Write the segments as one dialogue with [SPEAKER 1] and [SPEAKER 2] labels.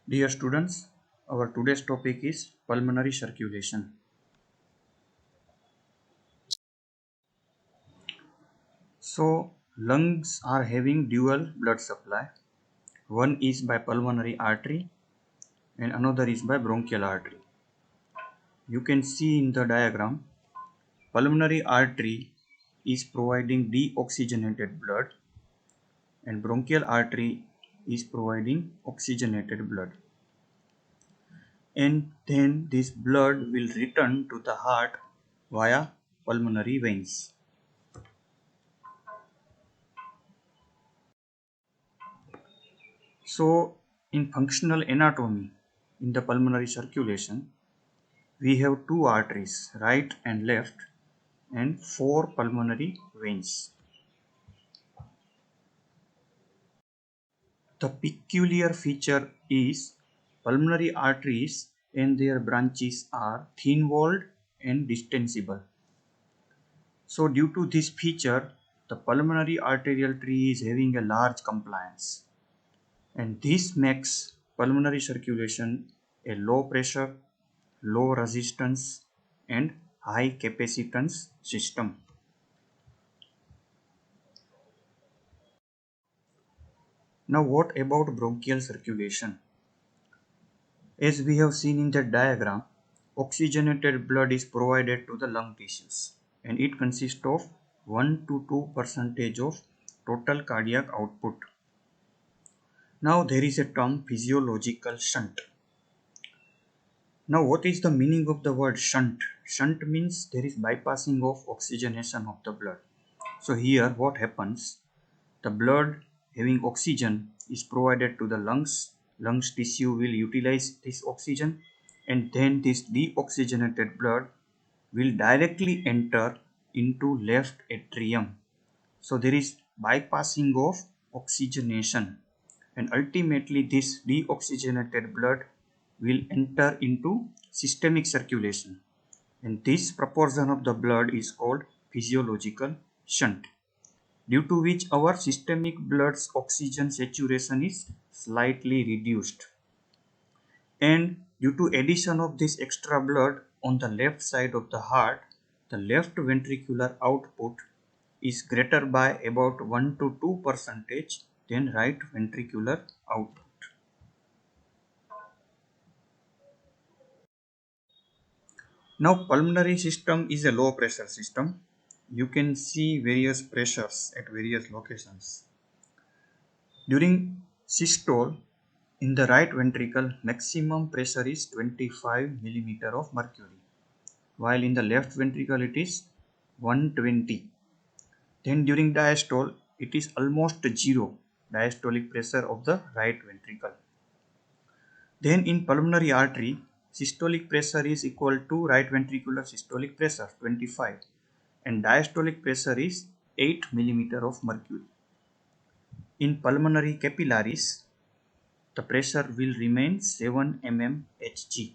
[SPEAKER 1] Dear students, our today's topic is pulmonary circulation. So, lungs are having dual blood supply. One is by pulmonary artery and another is by bronchial artery. You can see in the diagram, pulmonary artery is providing deoxygenated blood and bronchial artery is providing oxygenated blood. And then this blood will return to the heart via pulmonary veins. So, in functional anatomy, in the pulmonary circulation, we have two arteries, right and left, and four pulmonary veins. The peculiar feature is pulmonary arteries and their branches are thin-walled and distensible. So, due to this feature, the pulmonary arterial tree is having a large compliance. And this makes pulmonary circulation a low pressure, low resistance and high capacitance system. Now what about bronchial circulation? As we have seen in the diagram, oxygenated blood is provided to the lung tissues and it consists of 1 to 2% of total cardiac output. Now there is a term physiological shunt. Now what is the meaning of the word shunt? Shunt means there is bypassing of oxygenation of the blood. So here what happens? The blood having oxygen is provided to the lungs. Lungs tissue will utilize this oxygen and then this deoxygenated blood will directly enter into left atrium. So there is bypassing of oxygenation and ultimately this deoxygenated blood will enter into systemic circulation and this proportion of the blood is called physiological shunt, due to which our systemic blood's oxygen saturation is slightly reduced. And due to addition of this extra blood on the left side of the heart, the left ventricular output is greater by about 1 to 2% than right ventricular output. Now pulmonary system is a low pressure system. You can see various pressures at various locations. During systole, in the right ventricle, maximum pressure is 25 millimeter of mercury, while in the left ventricle it is 120. Then during diastole, it is almost zero diastolic pressure of the right ventricle. Then in pulmonary artery, systolic pressure is equal to right ventricular systolic pressure 25 and diastolic pressure is 8 millimeter of mercury. In pulmonary capillaries, the pressure will remain 7 mm Hg.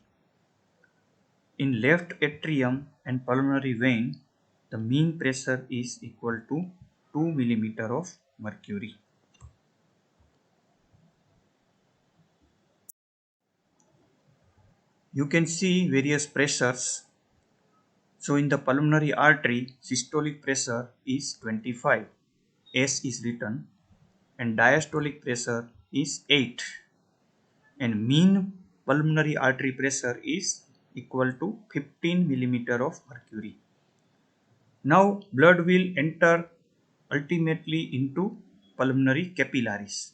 [SPEAKER 1] In left atrium and pulmonary vein, the mean pressure is equal to 2 mm of mercury. You can see various pressures. So in the pulmonary artery, systolic pressure is 25, S is written, and diastolic pressure is 8, and mean pulmonary artery pressure is equal to 15 millimeter of mercury. Now blood will enter ultimately into pulmonary capillaries.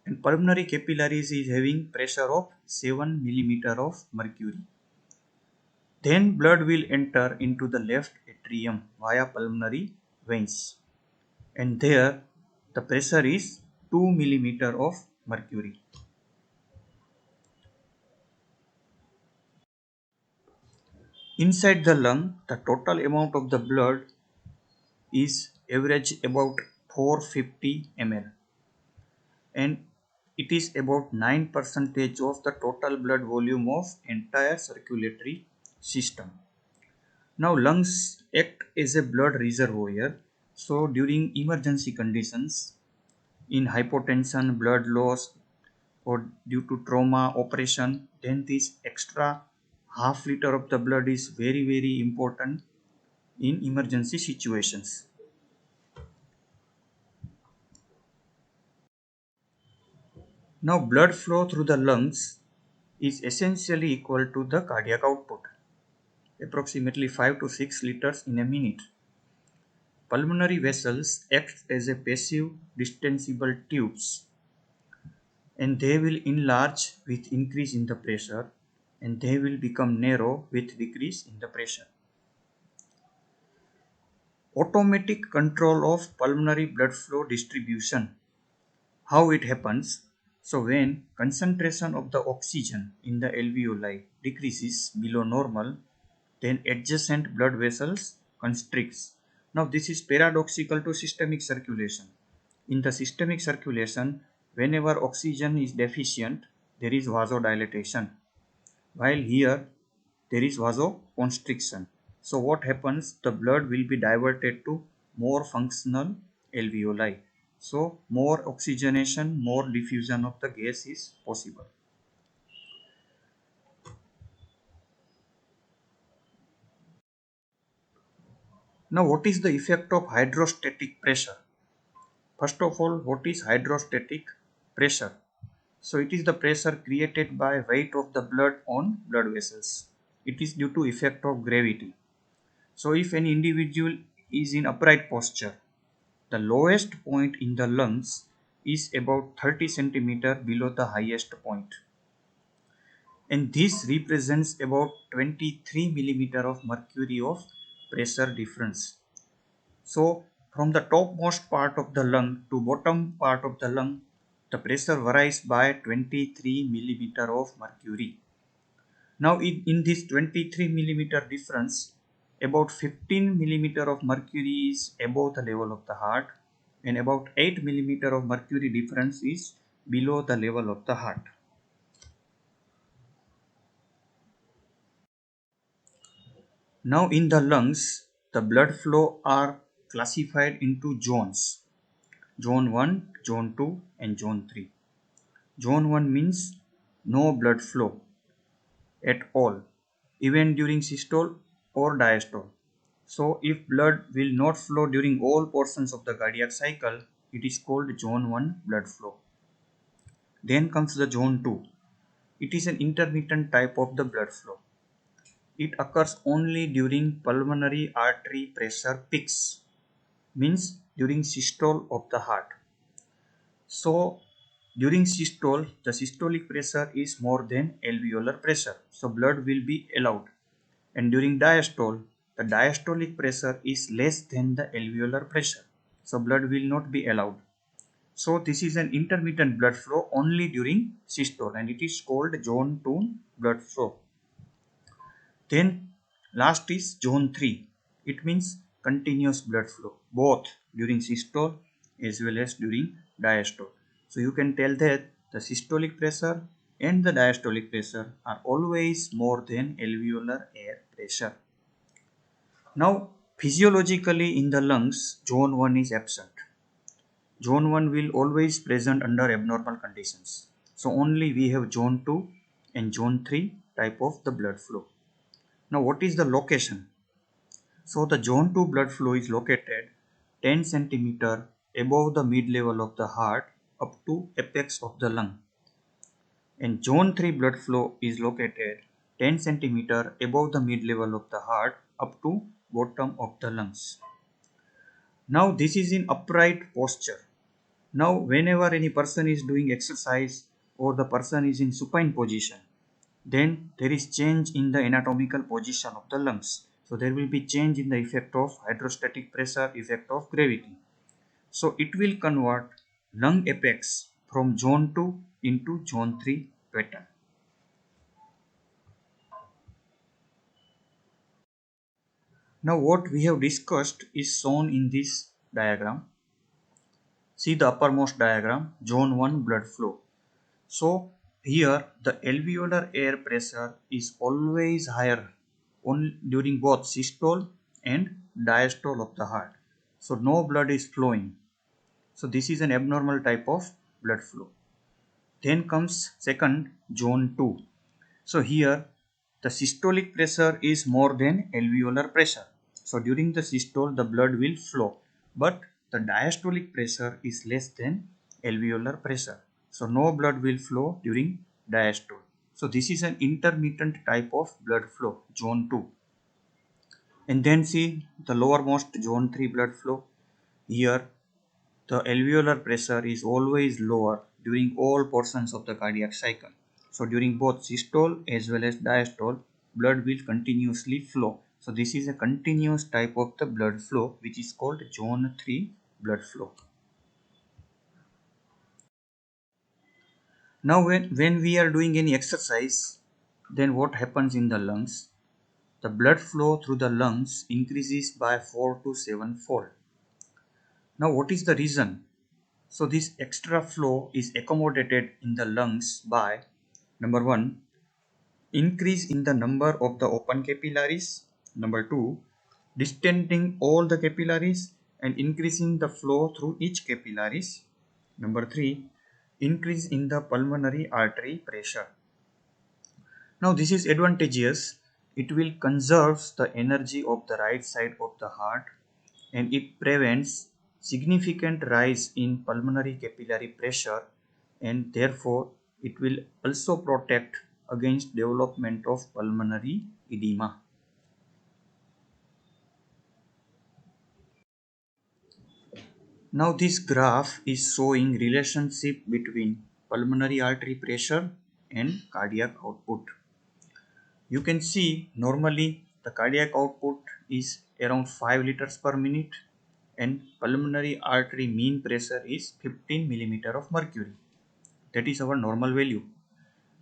[SPEAKER 1] And pulmonary capillaries is having pressure of 7 millimeter of mercury. Then blood will enter into the left atrium via pulmonary veins. And there the pressure is 2 millimeter of mercury. Inside the lung, the total amount of the blood is average about 450 ml and it is about 9% of the total blood volume of entire circulatory system. Now lungs act as a blood reservoir. So during emergency conditions, in hypotension, blood loss, or due to trauma, operation, then this extra half liter of the blood is very important in emergency situations. Now blood flow through the lungs is essentially equal to the cardiac output, approximately 5 to 6 liters in a minute. Pulmonary vessels act as a passive distensible tubes, and they will enlarge with increase in the pressure, and they will become narrow with decrease in the pressure. Automatic control of pulmonary blood flow distribution. How it happens? So when concentration of the oxygen in the alveoli decreases below normal, then adjacent blood vessels constricts. Now this is paradoxical to systemic circulation. In the systemic circulation, whenever oxygen is deficient, there is vasodilatation, while here there is vasoconstriction. So what happens? The blood will be diverted to more functional alveoli. So more oxygenation, more diffusion of the gas is possible. Now what is the effect of hydrostatic pressure? First of all, what is hydrostatic pressure? So it is the pressure created by weight of the blood on blood vessels. It is due to effect of gravity. So if an individual is in upright posture, the lowest point in the lungs is about 30 centimeter below the highest point. And this represents about 23 millimeter of mercury of pressure difference. So from the topmost part of the lung to bottom part of the lung, the pressure varies by 23 millimeter of mercury. Now in this 23 millimeter difference, about 15 millimeter of mercury is above the level of the heart, and about 8 millimeter of mercury difference is below the level of the heart. Now in the lungs, the blood flow are classified into zones. Zone 1, Zone 2 and Zone 3. Zone 1 means no blood flow at all, even during systole or diastole. So if blood will not flow during all portions of the cardiac cycle, it is called zone 1 blood flow. Then comes the zone 2. It is an intermittent type of the blood flow. It occurs only during pulmonary artery pressure peaks, means during systole of the heart. So during systole, the systolic pressure is more than alveolar pressure. So blood will be allowed. And during diastole, the diastolic pressure is less than the alveolar pressure. So blood will not be allowed. So this is an intermittent blood flow only during systole, and it is called zone 2 blood flow. Then last is zone 3. It means continuous blood flow both during systole as well as during diastole. So you can tell that the systolic pressure and the diastolic pressure are always more than alveolar air pressure. Now physiologically in the lungs, zone 1 is absent. Zone 1 will always present under abnormal conditions. So only we have zone 2 and zone 3 type of the blood flow. Now what is the location? So the zone 2 blood flow is located 10 centimeter above the mid level of the heart up to apex of the lung. And zone 3 blood flow is located 10 centimeter above the mid level of the heart up to bottom of the lungs. Now this is in upright posture. Now whenever any person is doing exercise or the person is in supine position, then there is change in the anatomical position of the lungs. So there will be change in the effect of hydrostatic pressure, effect of gravity. So it will convert lung apex from zone 2 into zone 3 pattern. Now what we have discussed is shown in this diagram. See the uppermost diagram, zone 1 blood flow. So here the alveolar air pressure is always higher during both systole and diastole of the heart. So no blood is flowing. So this is an abnormal type of blood flow. Then comes second, zone 2. So here the systolic pressure is more than alveolar pressure. So during the systole the blood will flow, but the diastolic pressure is less than alveolar pressure. So no blood will flow during diastole. So this is an intermittent type of blood flow, zone 2. And then see the lowermost zone 3 blood flow. Here the alveolar pressure is always lower during all portions of the cardiac cycle. So during both systole as well as diastole, blood will continuously flow. So this is a continuous type of the blood flow which is called zone 3 blood flow. Now when we are doing any exercise, then what happens in the lungs? The blood flow through the lungs increases by 4 to 7 fold. Now what is the reason? So this extra flow is accommodated in the lungs by number 1, increase in the number of the open capillaries, number 2, distending all the capillaries and increasing the flow through each capillaries, number 3, increase in the pulmonary artery pressure. Now this is advantageous. It will conserve the energy of the right side of the heart and it prevents significant rise in pulmonary capillary pressure and therefore it will also protect against development of pulmonary edema. Now this graph is showing relationship between pulmonary artery pressure and cardiac output. You can see normally the cardiac output is around 5 liters per minute and pulmonary artery mean pressure is 15 millimeter of mercury. That is our normal value.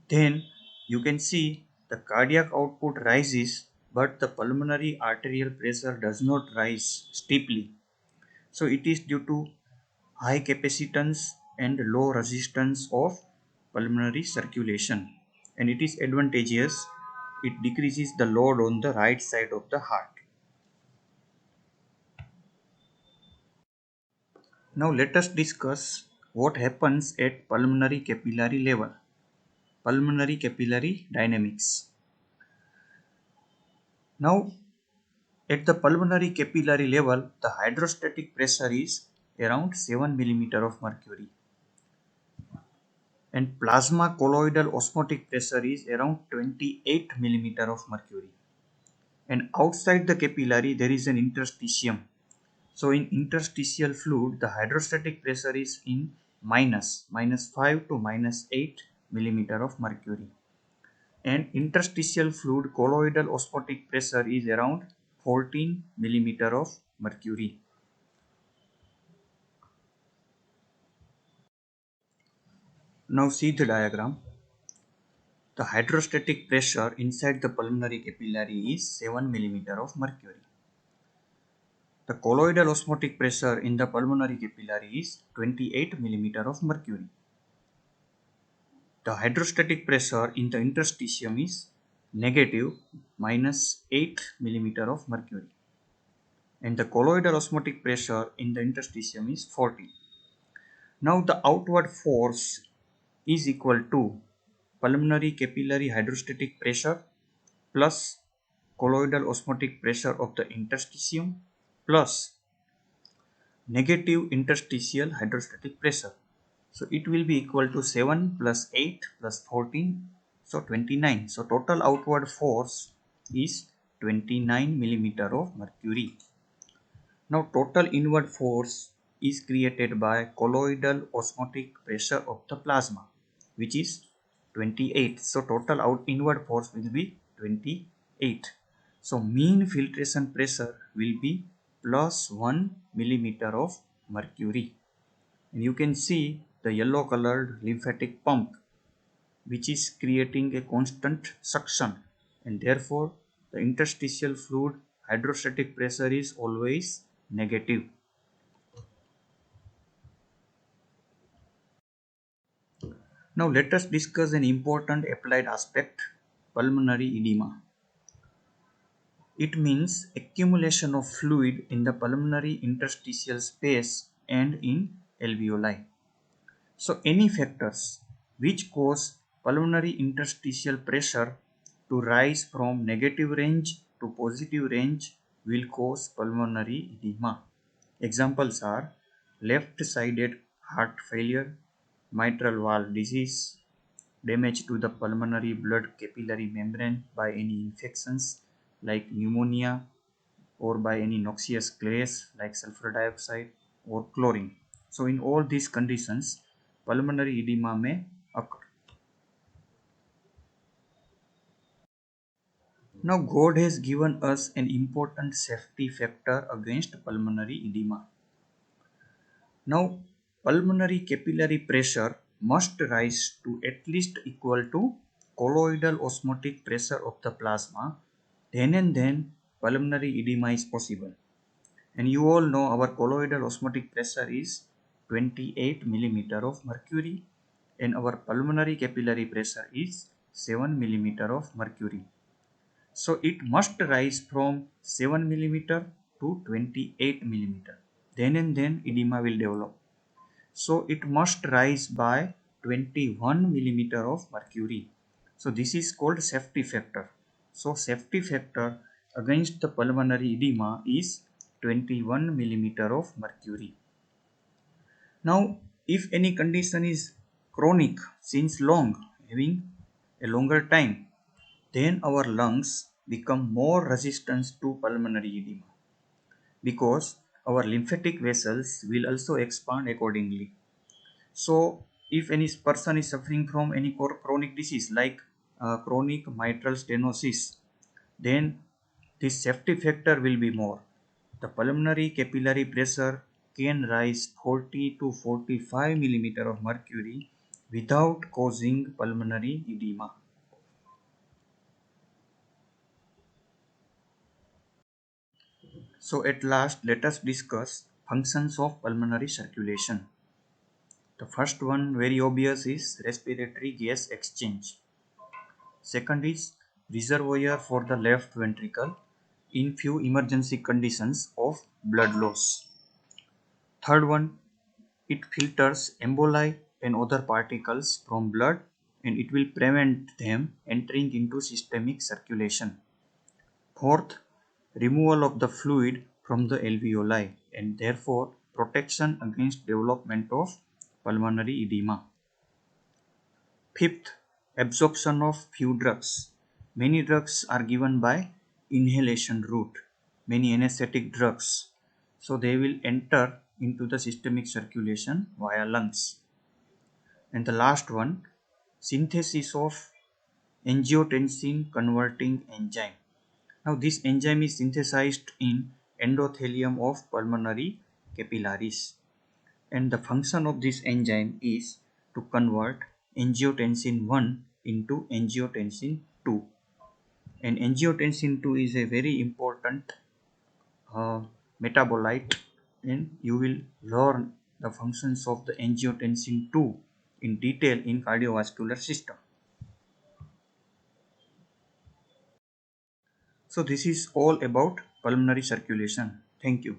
[SPEAKER 1] Then you can see the cardiac output rises but the pulmonary arterial pressure does not rise steeply. So it is due to high capacitance and low resistance of pulmonary circulation and it is advantageous. It decreases the load on the right side of the heart. Now let us discuss what happens at pulmonary capillary level. Pulmonary capillary dynamics. Now at the pulmonary capillary level, the hydrostatic pressure is around 7 millimeter of mercury and plasma colloidal osmotic pressure is around 28 millimeter of mercury. And outside the capillary there is an interstitium. So in interstitial fluid the hydrostatic pressure is in minus 5 to minus 8 millimeter of mercury. And interstitial fluid colloidal osmotic pressure is around 14 millimeter of mercury. Now see the diagram. The hydrostatic pressure inside the pulmonary capillary is 7 millimeter of mercury. The colloidal osmotic pressure in the pulmonary capillary is 28 millimeter of mercury. The hydrostatic pressure in the interstitium is negative minus 8 millimeter of mercury. And the colloidal osmotic pressure in the interstitium is 40. Now the outward force is equal to pulmonary capillary hydrostatic pressure plus colloidal osmotic pressure of the interstitium plus negative interstitial hydrostatic pressure. So it will be equal to 7 plus 8 plus 14, so 29. So total outward force is 29 millimeter of mercury. Now total inward force is created by colloidal osmotic pressure of the plasma, which is 28. So total inward force will be 28. So mean filtration pressure will be plus 1 millimeter of mercury. And you can see the yellow colored lymphatic pump which is creating a constant suction and therefore the interstitial fluid hydrostatic pressure is always negative. Now let us discuss an important applied aspect, pulmonary edema. It means accumulation of fluid in the pulmonary interstitial space and in alveoli. So any factors which cause pulmonary interstitial pressure to rise from negative range to positive range will cause pulmonary edema. Examples are left-sided heart failure, mitral valve disease, damage to the pulmonary blood capillary membrane by any infections like pneumonia or by any noxious gas like sulfur dioxide or chlorine. So in all these conditions, pulmonary edema may occur. Now God has given us an important safety factor against pulmonary edema. Now pulmonary capillary pressure must rise to at least equal to colloidal osmotic pressure of the plasma. Then and then pulmonary edema is possible. And you all know our colloidal osmotic pressure is 28 millimeter of mercury and our pulmonary capillary pressure is 7 millimeter of mercury. So it must rise from 7 millimeter to 28 millimeter. Then and then edema will develop. So it must rise by 21 millimeter of mercury. So this is called safety factor. So safety factor against the pulmonary edema is 21 millimeter of mercury. Now if any condition is chronic since long, having a longer time, then our lungs become more resistant to pulmonary edema because our lymphatic vessels will also expand accordingly. So, if any person is suffering from any chronic disease like chronic mitral stenosis, then this safety factor will be more. The pulmonary capillary pressure can rise 40 to 45 millimeter of mercury without causing pulmonary edema. So at last, let us discuss functions of pulmonary circulation. The first one, very obvious, is respiratory gas exchange. Second is reservoir for the left ventricle in few emergency conditions of blood loss. Third one, it filters emboli and other particles from blood and it will prevent them entering into systemic circulation. Fourth, removal of the fluid from the alveoli and therefore protection against development of pulmonary edema. Fifth, absorption of few drugs. Many drugs are given by inhalation route, many anesthetic drugs. So they will enter into the systemic circulation via lungs. And the last one, synthesis of angiotensin converting enzyme. Now this enzyme is synthesized in endothelium of pulmonary capillaries and the function of this enzyme is to convert angiotensin 1 into angiotensin 2 and angiotensin 2 is a very important uh, metabolite and you will learn the functions of the angiotensin 2 in detail in cardiovascular system. So this is all about pulmonary circulation. Thank you.